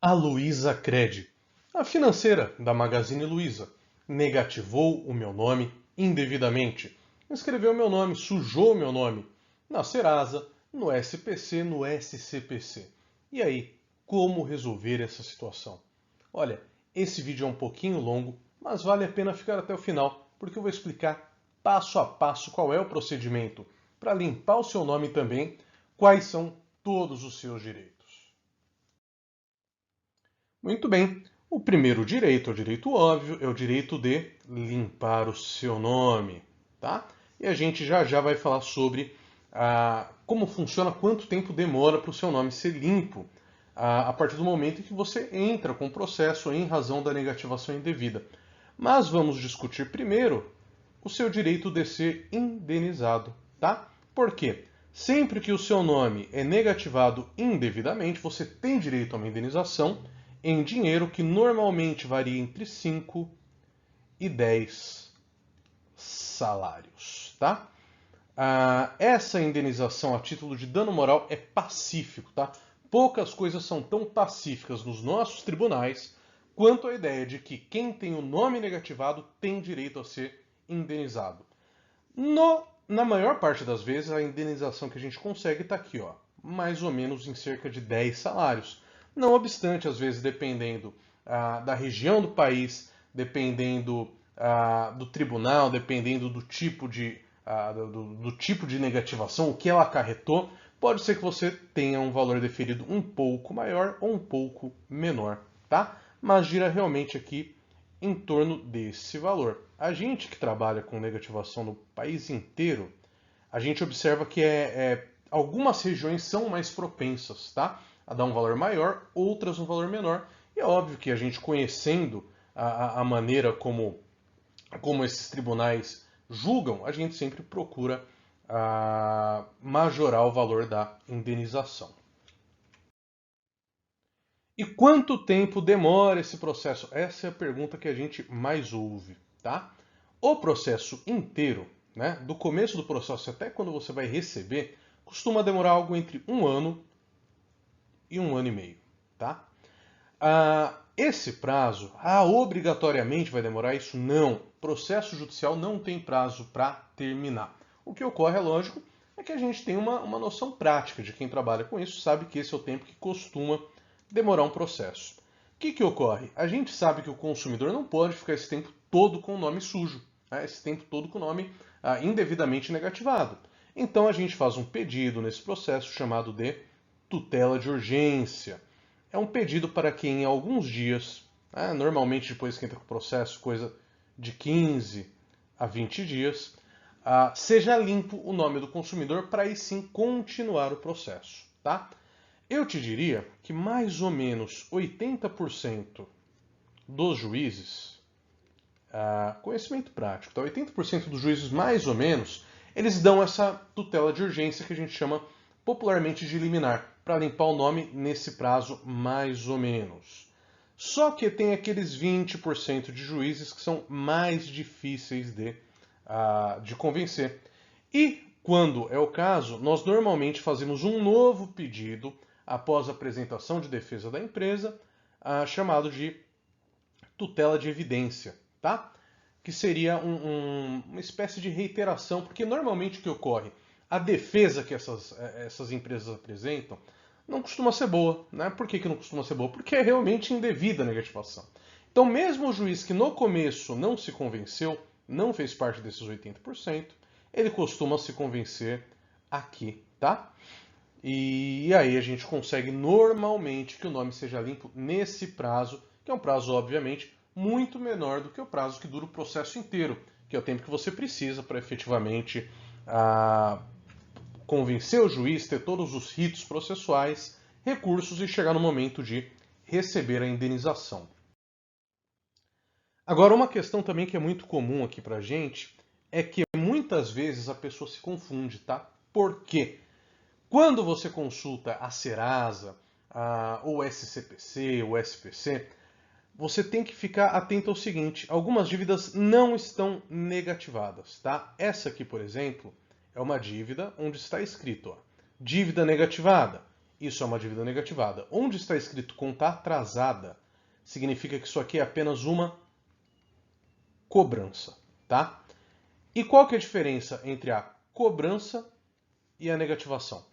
A Luiza Cred, a financeira da Magazine Luiza, negativou o meu nome indevidamente. Escreveu meu nome, sujou meu nome na Serasa, no SPC, no SCPC. E aí, como resolver essa situação? Olha, esse vídeo é um pouquinho longo, mas vale a pena ficar até o final, porque eu vou explicar passo a passo qual é o procedimento para limpar o seu nome também, quais são todos os seus direitos. Muito bem. O primeiro direito, é o direito óbvio, é o direito de limpar o seu nome, tá? E a gente já já vai falar sobre como funciona, quanto tempo demora para o seu nome ser limpo a partir do momento em que você entra com o processo em razão da negativação indevida. Mas vamos discutir primeiro o seu direito de ser indenizado, tá? Por quê? Sempre que o seu nome é negativado indevidamente, você tem direito a uma indenização em dinheiro que normalmente varia entre 5 e 10 salários, tá? Essa indenização a título de dano moral é pacífico, tá? Poucas coisas são tão pacíficas nos nossos tribunais quanto a ideia de que quem tem o nome negativado tem direito a ser indenizado. Na maior parte das vezes, a indenização que a gente consegue está aqui, ó, mais ou menos em cerca de 10 salários. Não obstante, às vezes, dependendo da região do país, dependendo do tribunal, dependendo do tipo de negativação, o que ela acarretou, pode ser que você tenha um valor deferido um pouco maior ou um pouco menor, tá? Mas gira realmente aqui em torno desse valor. A gente que trabalha com negativação no país inteiro, a gente observa que algumas regiões são mais propensas, tá? A dar um valor maior, outras um valor menor. E é óbvio que a gente conhecendo a maneira como esses tribunais julgam, a gente sempre procura majorar o valor da indenização. E quanto tempo demora esse processo? Essa é a pergunta que a gente mais ouve, tá? O processo inteiro, né, do começo do processo até quando você vai receber, costuma demorar algo entre 1 ano e 1 ano e meio, tá? Esse prazo, obrigatoriamente vai demorar isso? Não. Processo judicial não tem prazo para terminar. O que ocorre, é lógico, é que a gente tem uma noção prática de quem trabalha com isso, sabe que esse é o tempo que costuma demorar um processo. O que ocorre? A gente sabe que o consumidor não pode ficar esse tempo todo com o nome sujo, né? Esse tempo todo com o nome indevidamente negativado. Então a gente faz um pedido nesse processo chamado de tutela de urgência. É um pedido para que em alguns dias, normalmente depois que entra com o processo, coisa de 15 a 20 dias, seja limpo o nome do consumidor para aí sim continuar o processo, tá? Eu te diria que mais ou menos 80% dos juízes, conhecimento prático, tá? 80% dos juízes mais ou menos, eles dão essa tutela de urgência que a gente chama popularmente de liminar, para limpar o nome nesse prazo mais ou menos. Só que tem aqueles 20% de juízes que são mais difíceis de convencer. E, quando é o caso, nós normalmente fazemos um novo pedido após a apresentação de defesa da empresa, chamado de tutela de evidência, tá? Que seria uma espécie de reiteração, porque normalmente o que ocorre? A defesa que essas empresas apresentam não costuma ser boa, né? Por que não costuma ser boa? Porque é realmente indevida a negativação. Então, mesmo o juiz que no começo não se convenceu, não fez parte desses 80%, ele costuma se convencer aqui, tá? E aí a gente consegue normalmente que o nome seja limpo nesse prazo, que é um prazo, obviamente, muito menor do que o prazo que dura o processo inteiro, que é o tempo que você precisa para efetivamente convencer o juiz, ter todos os ritos processuais, recursos e chegar no momento de receber a indenização. Agora, uma questão também que é muito comum aqui pra gente é que muitas vezes a pessoa se confunde, tá? Por quê? Quando você consulta a Serasa, ou SCPC, ou SPC, você tem que ficar atento ao seguinte: algumas dívidas não estão negativadas, tá? Essa aqui, por exemplo, é uma dívida onde está escrito, ó, dívida negativada. Isso é uma dívida negativada. Onde está escrito conta atrasada, significa que isso aqui é apenas uma cobrança, tá? E qual que é a diferença entre a cobrança e a negativação?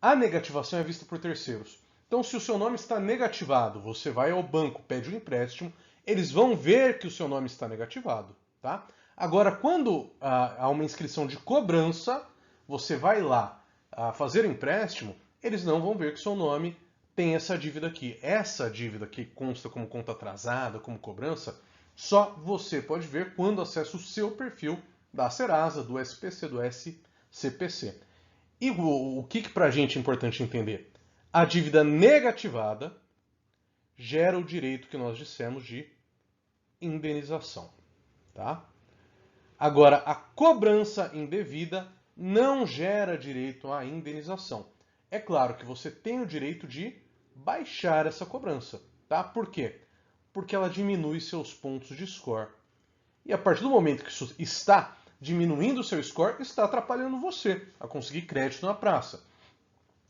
A negativação é vista por terceiros. Então, se o seu nome está negativado, você vai ao banco, pede um empréstimo, eles vão ver que o seu nome está negativado, tá? Agora, quando há uma inscrição de cobrança, você vai lá fazer o empréstimo, eles não vão ver que o seu nome tem essa dívida aqui. Essa dívida que consta como conta atrasada, como cobrança, só você pode ver quando acessa o seu perfil da Serasa, do SPC, do SCPC. E o que para a gente é importante entender? A dívida negativada gera o direito que nós dissemos de indenização, tá? Agora, a cobrança indevida não gera direito à indenização. É claro que você tem o direito de baixar essa cobrança, tá? Por quê? Porque ela diminui seus pontos de score. E a partir do momento que isso está diminuindo o seu score, está atrapalhando você a conseguir crédito na praça.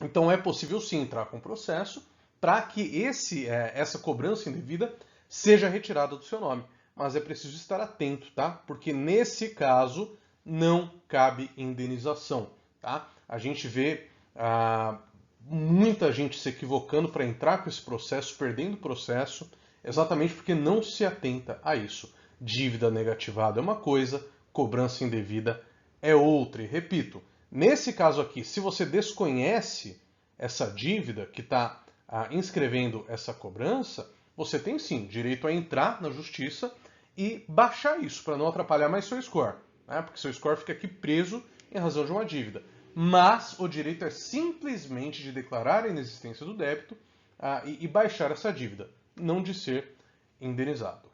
Então é possível sim entrar com processo para que essa cobrança indevida seja retirada do seu nome. Mas é preciso estar atento, tá? Porque nesse caso não cabe indenização, tá? A gente vê muita gente se equivocando para entrar com esse processo, perdendo o processo, exatamente porque não se atenta a isso. Dívida negativada é uma coisa, cobrança indevida é outra. E repito, nesse caso aqui, se você desconhece essa dívida que está inscrevendo essa cobrança, você tem sim direito a entrar na justiça e baixar isso para não atrapalhar mais seu score, né? Porque seu score fica aqui preso em razão de uma dívida. Mas o direito é simplesmente de declarar a inexistência do débito e baixar essa dívida, não de ser indenizado.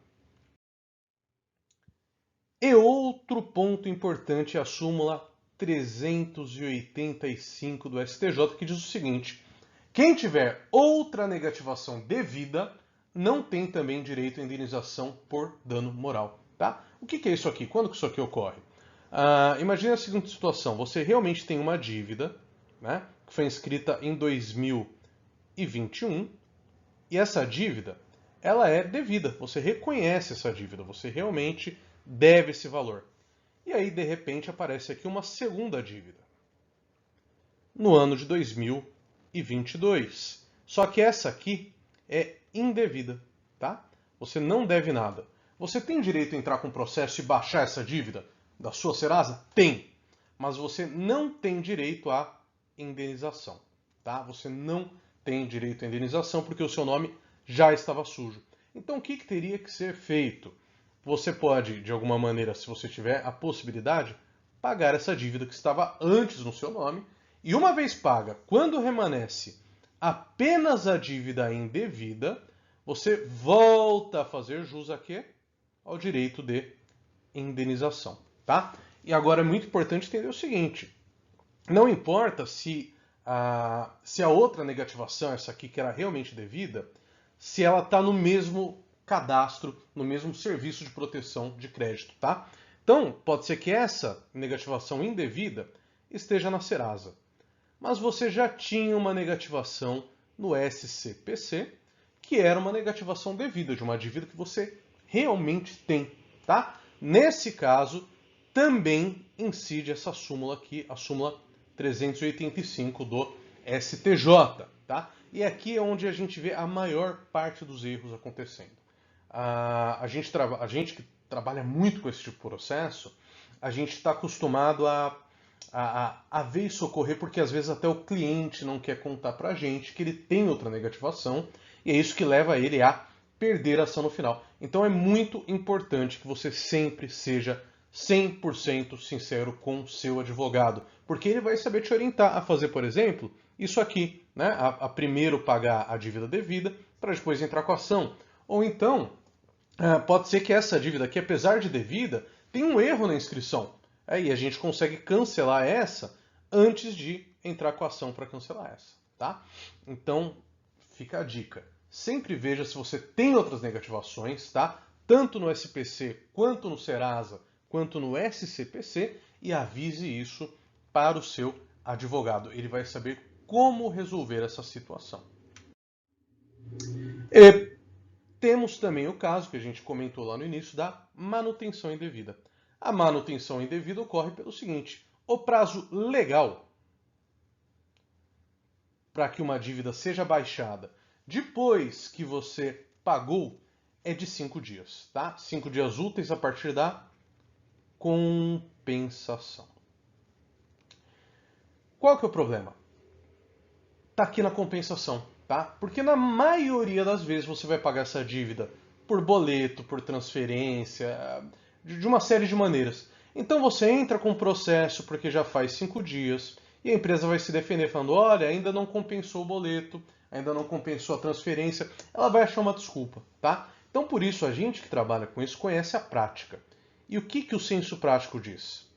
E outro ponto importante é a súmula 385 do STJ, que diz o seguinte: quem tiver outra negativação devida não tem também direito à indenização por dano moral. Tá? O que é isso aqui? Quando que isso aqui ocorre? Imagine a seguinte situação: você realmente tem uma dívida, né, que foi inscrita em 2021, e essa dívida ela é devida. Você reconhece essa dívida, você realmente deve esse valor. E aí, de repente, aparece aqui uma segunda dívida, no ano de 2022. Só que essa aqui é indevida, tá? Você não deve nada. Você tem direito a entrar com processo e baixar essa dívida da sua Serasa? Tem. Mas você não tem direito à indenização, tá? Você não tem direito à indenização porque o seu nome já estava sujo. Então, o que teria que ser feito? Você pode, de alguma maneira, se você tiver a possibilidade, pagar essa dívida que estava antes no seu nome. E uma vez paga, quando remanesce apenas a dívida indevida, você volta a fazer jus a quê? Ao direito de indenização, tá? E agora é muito importante entender o seguinte: não importa se a outra negativação, essa aqui que era realmente devida, se ela está no mesmo cadastro, no mesmo serviço de proteção de crédito, tá? Então, pode ser que essa negativação indevida esteja na Serasa, mas você já tinha uma negativação no SCPC, que era uma negativação devida, de uma dívida que você realmente tem, tá? Nesse caso, também incide essa súmula aqui, a súmula 385 do STJ, tá? E aqui é onde a gente vê a maior parte dos erros acontecendo. A gente que trabalha muito com esse tipo de processo, a gente está acostumado a ver isso ocorrer porque às vezes até o cliente não quer contar para a gente que ele tem outra negativação e é isso que leva ele a perder a ação no final. Então é muito importante que você sempre seja 100% sincero com o seu advogado, porque ele vai saber te orientar a fazer, por exemplo, isso aqui, né? A primeiro pagar a dívida devida para depois entrar com a ação. Ou então, pode ser que essa dívida aqui, apesar de devida, tenha um erro na inscrição. E a gente consegue cancelar essa antes de entrar com a ação para cancelar essa, tá? Então, fica a dica. Sempre veja se você tem outras negativações, tá? Tanto no SPC, quanto no Serasa, quanto no SCPC, e avise isso para o seu advogado. Ele vai saber como resolver essa situação. E temos também o caso que a gente comentou lá no início da manutenção indevida. A manutenção indevida ocorre pelo seguinte: o prazo legal para que uma dívida seja baixada depois que você pagou é de 5 dias, tá? 5 dias úteis a partir da compensação. Qual que é o problema? Tá aqui na compensação, tá? Porque na maioria das vezes você vai pagar essa dívida por boleto, por transferência, de uma série de maneiras. Então você entra com o processo porque já faz 5 dias e a empresa vai se defender falando, olha, ainda não compensou o boleto, ainda não compensou a transferência, ela vai achar uma desculpa, tá? Então por isso a gente que trabalha com isso conhece a prática. E o que o senso prático diz?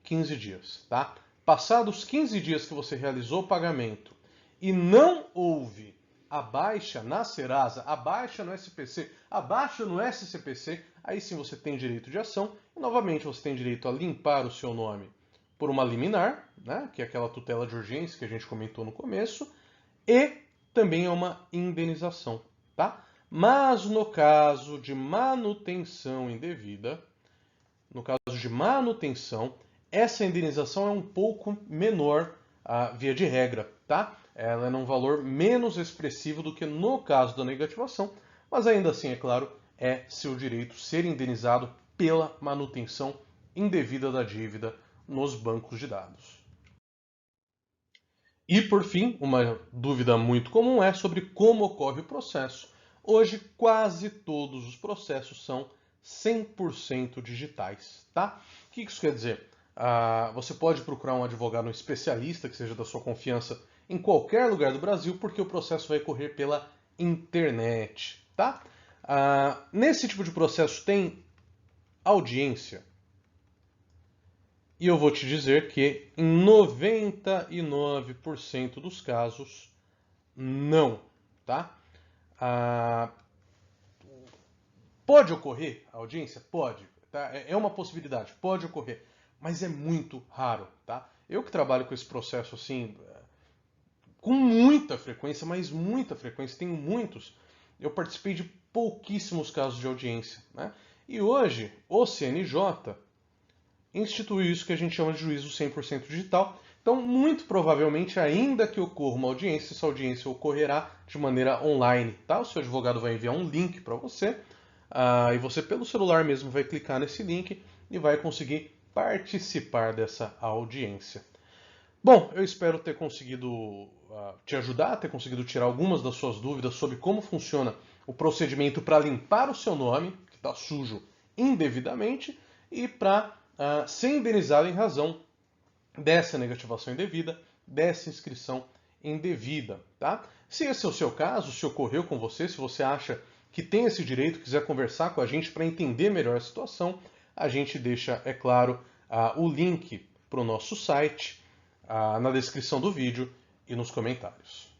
15 dias, tá? Passados 15 dias que você realizou o pagamento e não houve a baixa na Serasa, a baixa no SPC, a baixa no SCPC, aí sim você tem direito de ação e novamente você tem direito a limpar o seu nome por uma liminar, né, que é aquela tutela de urgência que a gente comentou no começo, e também é uma indenização, tá? Mas no caso de manutenção indevida, essa indenização é um pouco menor, via de regra, tá? Ela é num valor menos expressivo do que no caso da negativação, mas ainda assim, é claro, é seu direito ser indenizado pela manutenção indevida da dívida nos bancos de dados. E por fim, uma dúvida muito comum é sobre como ocorre o processo. Hoje, quase todos os processos são 100% digitais, tá? O que isso quer dizer? Você pode procurar um advogado, um especialista que seja da sua confiança em qualquer lugar do Brasil, porque o processo vai correr pela internet, tá? Nesse tipo de processo tem audiência. E eu vou te dizer que em 99% dos casos, não, tá? Pode ocorrer a audiência? Pode, tá? É uma possibilidade, pode ocorrer, mas é muito raro, tá? Eu que trabalho com esse processo assim, com muita frequência, mas muita frequência, tenho muitos, eu participei de pouquíssimos casos de audiência, né? E hoje, o CNJ instituiu isso que a gente chama de juízo 100% digital. Então, muito provavelmente, ainda que ocorra uma audiência, essa audiência ocorrerá de maneira online, tá? O seu advogado vai enviar um link para você, e você, pelo celular mesmo, vai clicar nesse link e vai conseguir participar dessa audiência. Bom, eu espero ter conseguido te ajudar, ter conseguido tirar algumas das suas dúvidas sobre como funciona o procedimento para limpar o seu nome, que está sujo indevidamente, e para ser indenizado em razão dessa negativação indevida, dessa inscrição indevida, tá? Se esse é o seu caso, se ocorreu com você, se você acha que tem esse direito, quiser conversar com a gente para entender melhor a situação, a gente deixa, é claro, o link para o nosso site na descrição do vídeo e nos comentários.